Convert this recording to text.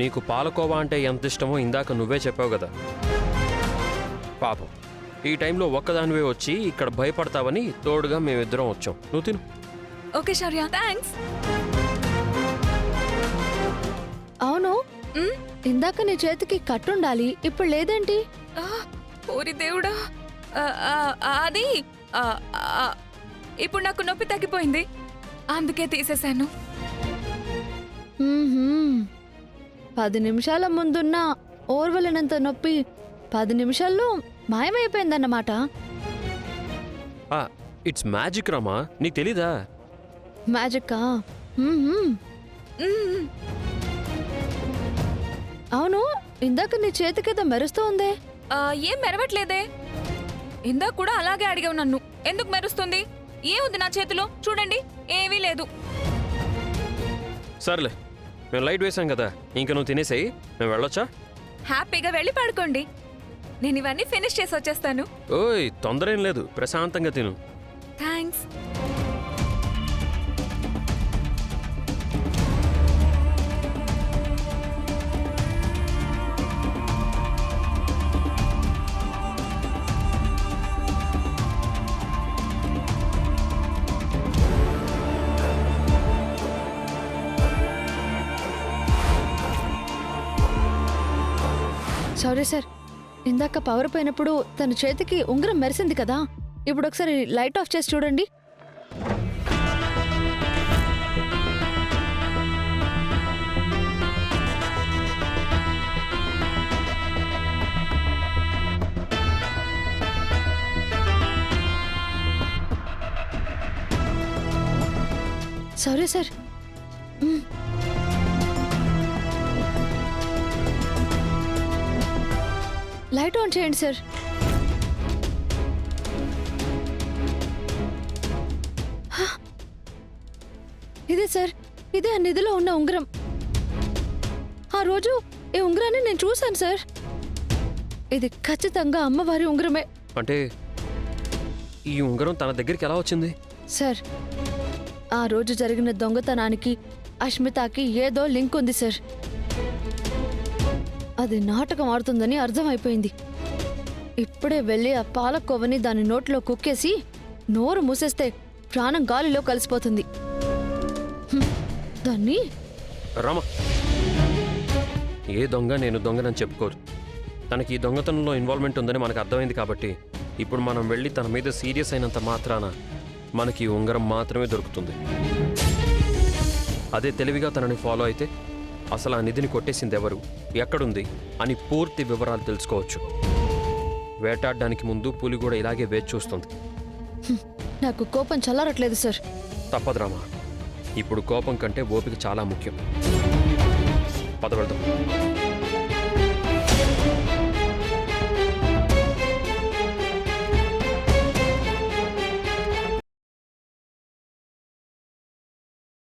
నీకు పాలకోవా అంటే ఎంత ఇష్టమో ఇందాక నువ్వే చెప్పావు కదా. పాపం ఈ టైంలో ఒక్కదానివే వచ్చి ఇక్కడ భయపడతావని తోడుగా మేమిద్దరం వచ్చాం. నువ్వు తిను. ఓకే శౌర్య, థ్యాంక్స్. అవును, ఇందాక నీ చేతికి కట్టుండాలి, ఇప్పుడు లేదేంటి? ఓరి దేవుడా, అది ఇప్పుడు నాకు నొప్పి తగ్గిపోయింది, అందుకే తీసేశాను. 10 నిమిషాల ముందున్న ఓర్వలనంత నొప్పి 10 నిమిషాల్లో మాయమైపోయిందన్నమాట. ఇట్స్ మ్యాజిక్ రామా, నీకు తెలీదా? మ్యాజిక్కా? అవును, ఇందాక నీ చేతికేదో మెరుస్తూ ఉందే. ఏం మెరవట్లేదే. ఇందాక కూడా అలాగే అడిగావు నన్ను, ఎందుకు మెరుస్తుంది? ఏముంది నా చేతిలో? చూడండి, ఏమీ లేదు. సర్లే, మేము లైట్ వేసాం కదా, ఇంకా నువ్వు తినేసేయి, మేము వెళ్ళొచ్చా? హ్యాపీగా వెళ్ళి పడుకోండి, నేను ఇవన్నీ ఫినిష్ చేసి వచ్చేస్తాను. ఓయ్, తొందర ఏం లేదు, ప్రశాంతంగా తిను. థ్యాంక్స్. సారీ సార్, ఇందాక పవర్ పోయినప్పుడు తన చేతికి ఉంగరం మెరిసింది కదా, ఇప్పుడు ఒకసారి లైట్ ఆఫ్ చేసి చూడండి. Sorry sir. లైట్ ఆన్ చేయండి సార్. ఇదే సార్, ఇదే ఆ నిధిలో ఉన్న ఉంగరం. ఆ రోజు ఈ ఉంగరాన్ని నేను చూశాను సార్. ఇది ఖచ్చితంగా అమ్మవారి ఉంగరమే. అంటే ఈ ఉంగరం తన దగ్గరికి ఎలా వచ్చింది? సార్, ఆ రోజు జరిగిన దొంగతనానికి అష్మితకి ఏదో లింక్ ఉంది సార్. అది నాటకం ఆడుతుందని అర్థమైపోయింది. ఇప్పుడే వెళ్ళి ఆ పాలకోవని దాని నోట్లో కుక్కేసి నోరు మూసేస్తే ప్రాణం గాలిలో కలిసిపోతుంది. దాన్ని రామ, ఏ దొంగ నేను దొంగనని చెప్పుకోరు. తనకి ఈ దొంగతనంలో ఇన్వాల్వ్మెంట్ ఉందని మనకు అర్థమైంది కాబట్టి ఇప్పుడు మనం వెళ్ళి తన మీద సీరియస్ అయినంత మాత్రాన మనకి ఉంగరం మాత్రమే దొరుకుతుంది. అదే తెలివిగా తనని ఫాలో అయితే అసలు ఆ నిధిని కొట్టేసింది ఎవరు, ఎక్కడుంది అని పూర్తి వివరాలు తెలుసుకోవచ్చు. వేటాడడానికి ముందు పులి కూడా ఇలాగే వేచి చూస్తుంది. నాకు కోపం చల్లారట్లేదు సార్. తప్పదు రామా, ఇప్పుడు కోపం కంటే ఓపిక చాలా ముఖ్యం. పద వెళ్దాం.